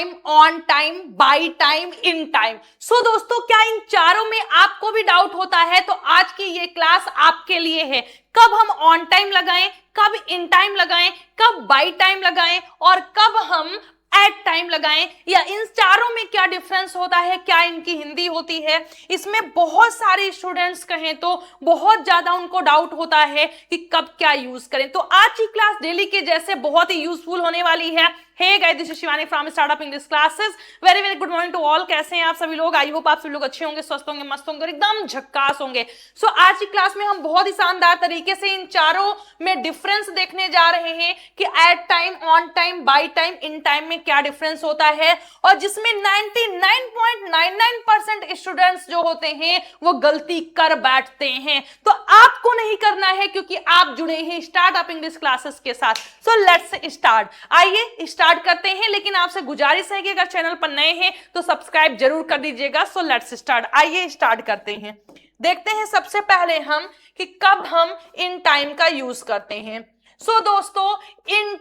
Time, on time, by time, in time. So दोस्तों, क्या इन चारों में आपको भी डाउट होता है? तो आज की ये क्लास आपके लिए है। कब हम ऑन टाइम लगाएं, कब इन टाइम लगाएं, कब बाय टाइम लगाएं और कब हम एट टाइम लगाएं, या इन चारों में क्या डिफरेंस होता है, क्या इनकी हिंदी होती है। इसमें बहुत सारे स्टूडेंट्स कहें तो बहुत ज्यादा उनको डाउट होता है कि कब क्या यूज करें। तो आज की क्लास डेली के जैसे बहुत ही यूजफुल होने वाली है। Hey guys, this is Shivani from startup English classes. Very very good morning to all. कैसे हैं आप सभी लोग? आई होप आप सभी लोग अच्छे होंगे, स्वस्थ होंगे, मस्त होंगे, एकदम झक्कास होंगे। सो आज की क्लास में हम बहुत ही शानदार तरीके से इन चारों में डिफरेंस देखने जा रहे हैं कि at time, on time, by time, in time में क्या डिफरेंस होता है, और जिसमें 99.99% स्टूडेंट्स जो होते हैं वो गलती कर बैठते हैं। तो आपको नहीं करना है क्योंकि आप जुड़े हैं स्टार्टअप इंग्लिश क्लासेस के साथ। So let's start. आइए स्टार्ट करते हैं, लेकिन आपसे गुजारिश है कि अगर चैनल पर नए हैं तो सब्सक्राइब जरूर कर दीजिएगा। So let's start. आइए स्टार्ट करते हैं। देखते हैं सबसे पहले हम कि कब हम इन टाइम का यूज करते हैं। सो दोस्तों, इन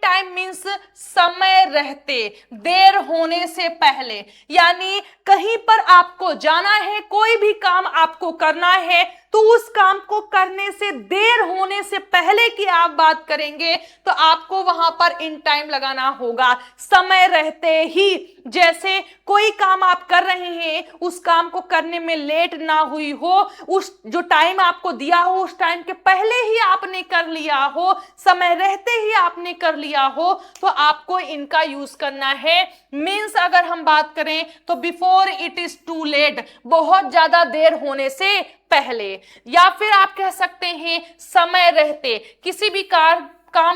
टाइम मीन्स समय रहते, देर होने से पहले। यानी कहीं पर आपको जाना है, कोई भी काम आपको करना है, तो उस काम को करने से देर होने से पहले की आप बात करेंगे तो आपको वहां पर इन टाइम लगाना होगा, समय रहते ही। जैसे कोई काम आप कर रहे हैं, उस काम को करने में लेट ना हुई हो, उस जो टाइम आपको दिया हो उस टाइम के पहले ही आपने कर लिया हो, समय रहते ही आपने कर लिया हो, तो आपको इनका यूज करना है। मीन्स अगर हम बात करें तो before it is too late, बहुत ज्यादा देर होने से पहले। या फिर आप कह सकते हैं समय रहते, किसी भी काम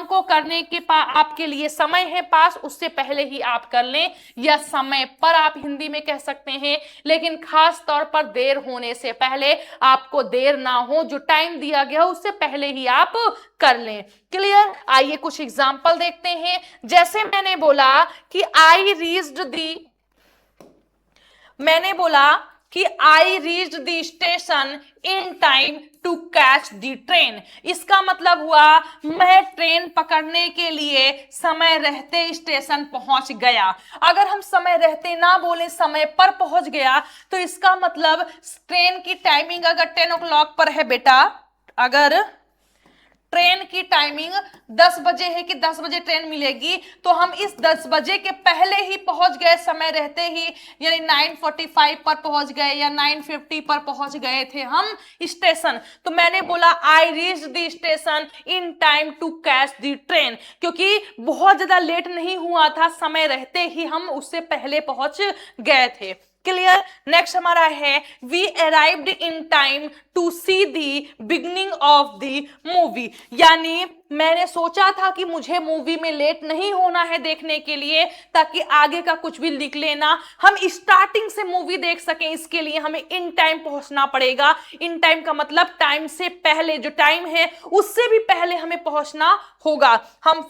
को करने के आपके लिए समय है पास, उससे पहले ही आप कर लें। या समय पर आप हिंदी में कह सकते हैं, लेकिन खास तौर पर देर होने से पहले, आपको देर ना हो, जो टाइम दिया गया उससे पहले ही आप कर लें। क्लियर? आइए कुछ एग्जांपल देखते हैं। जैसे मैंने बोला कि I reached the station in time to catch the train. इसका मतलब हुआ मैं ट्रेन पकड़ने के लिए समय रहते स्टेशन पहुंच गया। अगर हम समय रहते ना बोले, समय पर पहुंच गया, तो इसका मतलब ट्रेन की टाइमिंग अगर 10 o'clock पर है बेटा, अगर ट्रेन की टाइमिंग 10 बजे है कि 10 बजे ट्रेन मिलेगी, तो हम इस 10 बजे के पहले ही पहुंच गए, समय रहते ही, यानी 9:45 पर पहुंच गए या 9:50 पर पहुंच गए थे हम स्टेशन। तो मैंने बोला I reach the station in time to catch the train, क्योंकि बहुत ज्यादा लेट नहीं हुआ था, समय रहते ही हम उससे पहले पहुंच गए थे। क्लियर? नेक्स्ट हमारा है we arrived in time to see the beginning of the movie. यानी मैंने सोचा था कि मुझे मूवी में लेट नहीं होना है देखने के लिए, ताकि आगे का कुछ भी निकले ना, हम स्टार्टिंग से मूवी देख सकें। इसके लिए हमें इन टाइम पहुंचना पड़ेगा। इन टाइम का मतलब टाइम से पहले, जो टाइम है उससे भी पहले हमें पहुंचना होगा। हम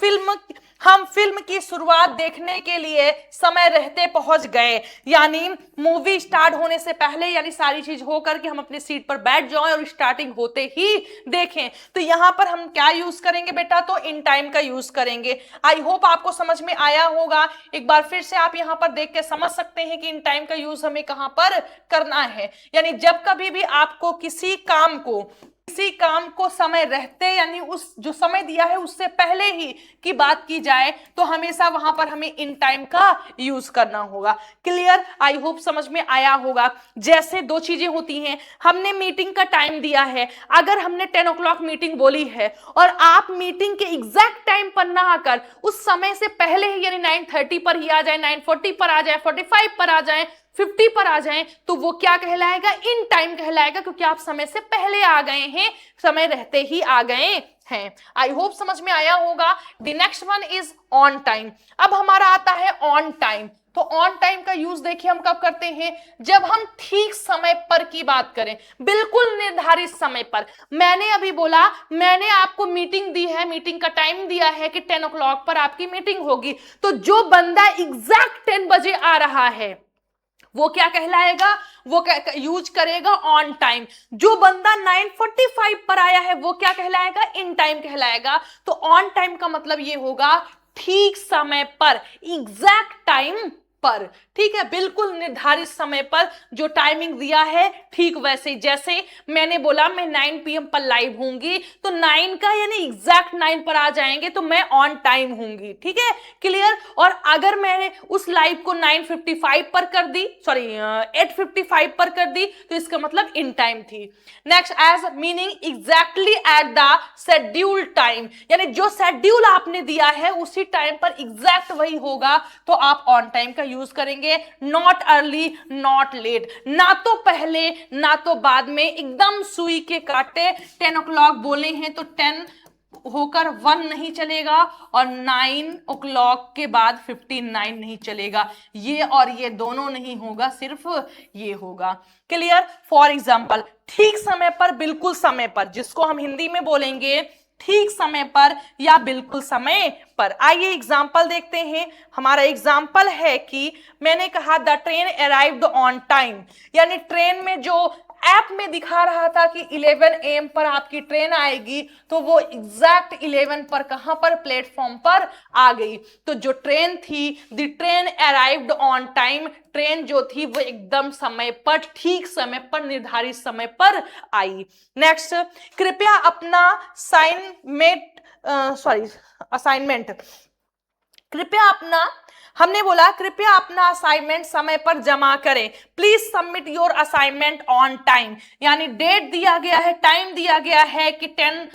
फिल्म की शुरुआत देखने के लिए समय रहते पहुंच गए, यानी मूवी स्टार्ट होने से पहले, यानी सारी चीज होकर के हम अपनी सीट पर बैठ जाएं और स्टार्टिंग होते ही देखें। तो यहां पर हम क्या यूज करेंगे बेटा? तो इन टाइम का यूज करेंगे। आई होप आपको समझ में आया होगा। एक बार फिर से आप यहां पर देख के समझ सकते हैं कि इन टाइम का यूज हमें कहां पर करना है। यानी जब कभी भी आपको किसी काम को समय रहते, यानी उस जो समय दिया है उससे पहले ही की बात की जाए, तो हमेशा वहां पर हमें इन टाइम का यूज करना होगा। क्लियर? आई होप समझ में आया होगा। जैसे दो चीजें होती हैं, हमने मीटिंग का टाइम दिया है, अगर हमने 10 o'clock मीटिंग बोली है और आप मीटिंग के एग्जैक्ट टाइम पर ना आकर उस समय से पहले ही, यानी 9:30 पर ही आ जाए, 9:40 पर आ जाए, 45 पर आ जाए, 50 पर आ जाएं, तो वो क्या कहलाएगा? इन टाइम कहलाएगा, क्योंकि आप समय से पहले आ गए हैं, समय रहते ही आ गए हैं। आई होप समझ में आया होगा। The next one is on time. अब हमारा आता है ऑन टाइम। तो ऑन टाइम का यूज देखिए हम कब करते हैं? जब हम ठीक समय पर की बात करें, बिल्कुल निर्धारित समय पर। मैंने अभी बोला, मैंने आपको मीटिंग दी है, मीटिंग का टाइम दिया है कि 10 o'clock पर आपकी मीटिंग होगी, तो जो बंदा एग्जैक्ट 10 बजे आ रहा है वो क्या कहलाएगा? वो यूज करेगा ऑन टाइम। जो बंदा 9:45 पर आया है वो क्या कहलाएगा? इन टाइम कहलाएगा। तो ऑन टाइम का मतलब ये होगा ठीक समय पर, एग्जैक्ट टाइम पर, ठीक है, बिल्कुल निर्धारित समय पर जो टाइमिंग दिया है ठीक वैसे, जैसे मैंने बोला मैं 9 PM पर लाइव होंगी, तो 9 का यानी एग्जैक्ट 9 पर आ जाएंगे तो मैं ऑन टाइम होंगी, ठीक है, क्लियर। और अगर मैंने उस लाइव को 9:55 पर कर दी, सॉरी 8:55 पर कर दी, तो इसका मतलब इन टाइम थी। Next, as meaning exactly at the schedule time, यानी जो शेड्यूल आपने दिया है उसी टाइम पर एग्जैक्ट वही होगा, तो आप ऑन टाइम का यूज करेंगे। नॉट अर्ली नॉट लेट, ना तो पहले ना तो बाद में, एकदम सुई के काटे 10 o'clock बोले हैं तो 10 होकर 1 नहीं चलेगा, और 9 o'clock के बाद 59 नहीं चलेगा, ये और ये दोनों नहीं होगा, सिर्फ ये होगा। क्लियर। फॉर एग्जाम्पल, ठीक समय पर, बिल्कुल समय पर, जिसको हम हिंदी में बोलेंगे ठीक समय पर या बिल्कुल समय पर। आइए एग्जाम्पल देखते हैं। हमारा एग्जाम्पल है कि मैंने कहा the train arrived on time, यानी ट्रेन में जो ऐप में दिखा रहा था कि 11 AM पर आपकी ट्रेन आएगी, तो वो एग्जैक्ट 11 पर कहां पर, प्लेटफॉर्म पर आ गई। तो जो ट्रेन थी, the train arrived on time, train जो थी वो एकदम समय पर, ठीक समय पर, निर्धारित समय पर आई। नेक्स्ट, कृपया अपना असाइनमेंट, कृपया अपना, हमने बोला कृपया अपना असाइनमेंट समय पर जमा करें, please submit your assignment on time, यानी डेट दिया गया है, टाइम दिया गया है कि 10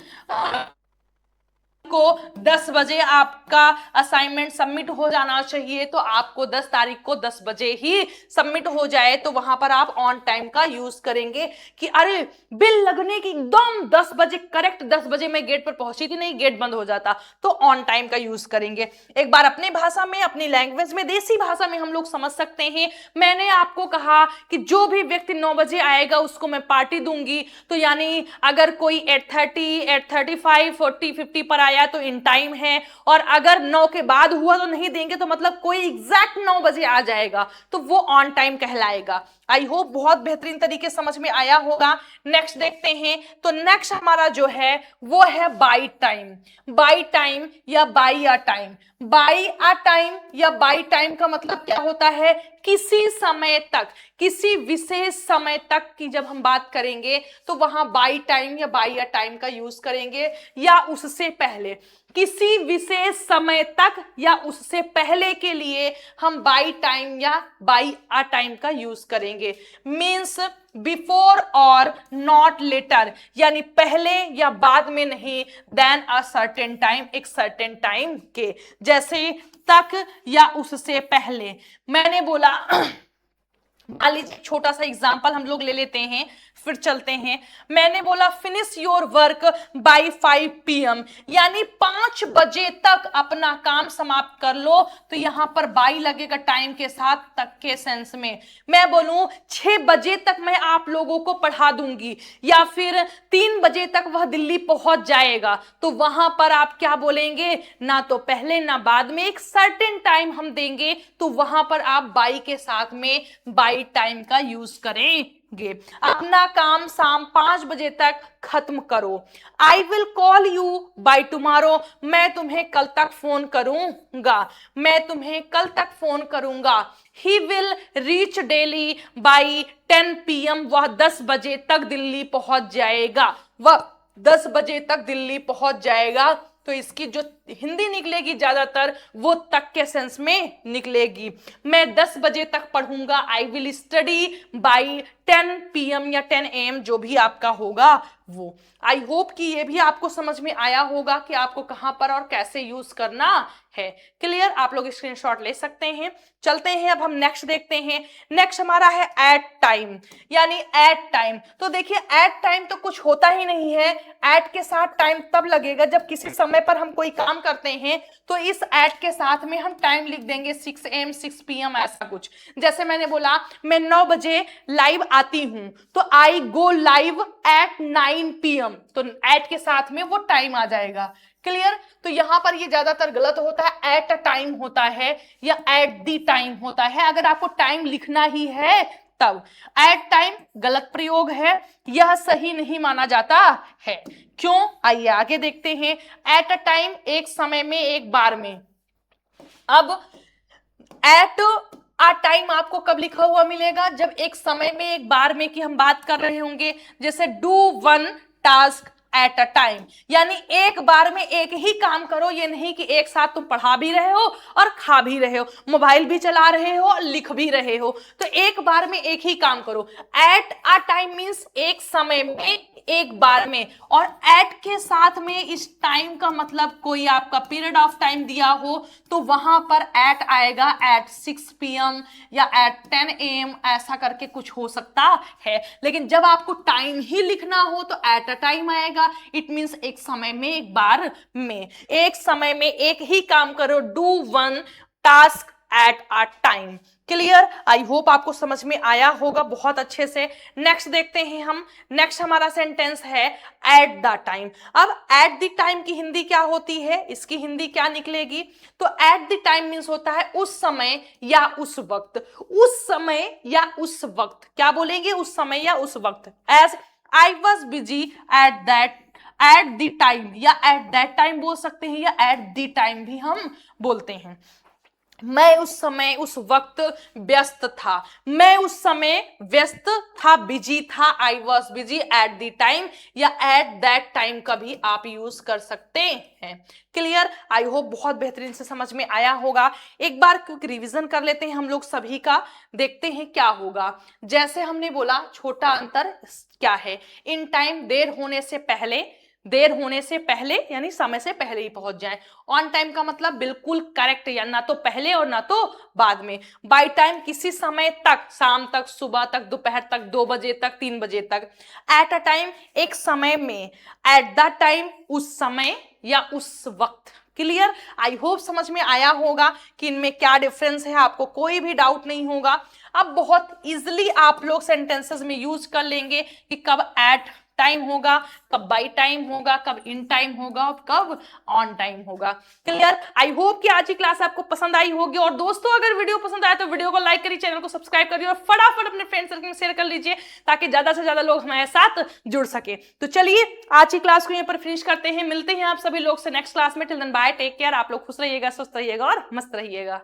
को 10 बजे आपका असाइनमेंट सबमिट हो जाना चाहिए, तो आपको 10 तारीख को 10 बजे ही सबमिट हो जाए, तो वहां पर आप ऑन टाइम का यूज करेंगे कि अरे बिल लगने की एकदम 10 बजे, करेक्ट 10 बजे मैं गेट पर पहुंची थी, नहीं गेट बंद हो जाता, तो ऑन टाइम का यूज करेंगे। एक बार अपनी भाषा में, अपनी लैंग्वेज में, देसी भाषा में हम लोग समझ सकते हैं। मैंने आपको कहा कि जो भी व्यक्ति 9 बजे आएगा उसको मैं पार्टी दूंगी, तो यानी अगर कोई 8:30, 8:35, 40, 50 पर आया तो इन टाइम है, और अगर 9 के बाद हुआ तो नहीं देंगे, तो मतलब कोई एग्जैक्ट 9 बजे आ जाएगा तो वो ऑन टाइम कहलाएगा। आई होप बहुत बेहतरीन तरीके समझ में आया होगा। नेक्स्ट देखते हैं, तो नेक्स्ट हमारा जो है वो है बाई टाइम। बाई टाइम या by a time, by a time या बाई टाइम का मतलब क्या होता है, किसी समय तक, किसी विशेष समय तक की जब हम बात करेंगे तो वहां बाई टाइम या बाई अ टाइम का यूज करेंगे, या उससे पहले, किसी विशेष समय तक या उससे पहले के लिए हम बाई टाइम या बाई अ टाइम का यूज करेंगे। मीन्स बिफोर और नॉट लेटर, यानी पहले या बाद में नहीं, देन अ सर्टेन टाइम, एक सर्टेन टाइम के, जैसे तक या उससे पहले। मैंने बोला मान लीजिए छोटा सा एग्जांपल हम लोग ले लेते हैं, फिर चलते हैं। मैंने बोला finish your work by 5 PM, यानी 5 बजे तक अपना काम समाप्त कर लो, तो यहां पर बाई लगेगा टाइम के साथ, तक के सेंस में। मैं बोलूं 6 बजे तक मैं आप लोगों को पढ़ा दूंगी, या फिर 3 बजे तक वह दिल्ली पहुंच जाएगा, तो वहां पर आप क्या बोलेंगे, ना तो पहले ना बाद में, एक सर्टेन टाइम हम देंगे, तो वहां पर आप बाई के साथ में बाई टाइम का यूज करेंगे। अपना काम शाम 5 बजे तक खत्म करो। I will call you by tomorrow, मैं तुम्हें कल तक फोन करूंगा, मैं तुम्हें कल तक फोन करूंगा। He will reach Delhi by 10 PM, वह 10 बजे तक दिल्ली पहुंच जाएगा, वह 10 बजे तक दिल्ली पहुंच जाएगा। तो इसकी जो हिंदी निकलेगी ज्यादातर वो तक के सेंस में निकलेगी। मैं 10 बजे तक पढ़ूंगा, I will study bye 10 PM या 10 AM, जो भी आपका होगा वो। आई होप कि ये भी आपको समझ में आया होगा कि आपको कहां पर और कैसे यूज करना है। क्लियर, आप लोग स्क्रीनशॉट ले सकते हैं। चलते हैं, अब हम नेक्स्ट देखते हैं। नेक्स्ट हमारा है एट टाइम, यानी एट टाइम। तो देखिए एट टाइम तो कुछ होता ही नहीं है, एट के साथ टाइम तब लगेगा जब किसी समय पर हम कोई काम करते हैं, तो इस एट के साथ में हम टाइम लिख देंगे 6 AM 6 PM, ऐसा कुछ। जैसे मैंने बोला मैं 9 बजे लाइव आती हूं, तो आई गो लाइव एट 9 PM, तो एट के साथ में वो टाइम आ जाएगा। क्लियर। तो यहां पर ये ज्यादातर गलत होता है, एट अ टाइम होता है या एट दी टाइम होता है। अगर आपको टाइम लिखना ही है तब एट टाइम गलत प्रयोग है, यह सही नहीं माना जाता है। क्यों, आइए आगे देखते हैं। एट अ टाइम एक समय में, एक बार में, अब एट आ टाइम आपको कब लिखा हुआ मिलेगा, जब एक समय में, एक बार में की हम बात कर रहे होंगे, जैसे do one task at a time, यानी एक बार में एक ही काम करो, ये नहीं कि एक साथ तुम पढ़ा भी रहे हो और खा भी रहे हो, मोबाइल भी चला रहे हो और लिख भी रहे हो, तो एक बार में एक ही काम करो। एट अ टाइम मींस एक समय में, एक बार में, और एट के साथ में इस टाइम का मतलब कोई आपका पीरियड ऑफ टाइम दिया हो तो वहां पर एट आएगा, एट 6 PM या एट 10 AM, ऐसा करके कुछ हो सकता है। लेकिन जब आपको टाइम ही लिखना हो तो एट अ टाइम आएगा। इट मींस एक समय में, एक बार में, एक समय में एक ही काम करो, do one task at a time. Clear? I hope आपको समझ में आया होगा बहुत अच्छे से। नेक्स्ट देखते हैं हम। नेक्स्ट हमारा सेंटेंस है एट द टाइम। अब एट द टाइम की हिंदी क्या होती है, इसकी हिंदी क्या निकलेगी? तो एट द टाइम मींस होता है उस समय या उस वक्त। उस समय या उस वक्त, क्या बोलेंगे? उस समय या उस वक्त। As I was busy at that, at the time, या एट दैट टाइम बोल सकते हैं, या एट द टाइम भी हम बोलते हैं। मैं उस समय, उस वक्त व्यस्त था, मैं उस समय व्यस्त था, बिजी था, आई was busy eight the time, या एट दैट टाइम का भी आप यूज कर सकते हैं। क्लियर? आई होप बहुत बेहतरीन से समझ में आया होगा। एक बार क्विक रिवीजन कर लेते हैं हम लोग सभी का, देखते हैं क्या होगा। जैसे हमने बोला छोटा अंतर क्या है, इन टाइम देर होने से पहले, देर होने से पहले यानी समय से पहले ही पहुंच जाएं। ऑन टाइम का मतलब बिल्कुल करेक्ट, या ना तो पहले और ना तो बाद में। बाय टाइम किसी समय तक, शाम तक, सुबह तक, दोपहर तक, 2 बजे तक, 3 बजे तक। एट अ टाइम एक समय में, एट द टाइम उस समय या उस वक्त। क्लियर? आई होप समझ में आया होगा कि इनमें क्या डिफरेंस है, आपको कोई भी डाउट नहीं होगा। अब बहुत इजिली आप लोग सेंटेंसेस में यूज कर लेंगे कि कब एट टाइम होगा, कब बाई टाइम होगा, कब इन टाइम होगा, कब ऑन टाइम होगा। क्लियर? आई होप कि आज की क्लास आपको पसंद आई होगी। और दोस्तों अगर वीडियो पसंद आया तो वीडियो को लाइक करिए, चैनल को सब्सक्राइब करिए और फटाफट अपने फ्रेंड सर्कल में शेयर कर लीजिए ताकि ज्यादा से ज्यादा लोग हमारे साथ जुड़ सके। तो चलिए आज की क्लास को यहीं पर फिनिश करते हैं, मिलते हैं आप सभी लोग से नेक्स्ट क्लास में। Till then bye, take care. आप लोग खुश रहिएगा, स्वस्थ रहिएगा और मस्त रहिएगा।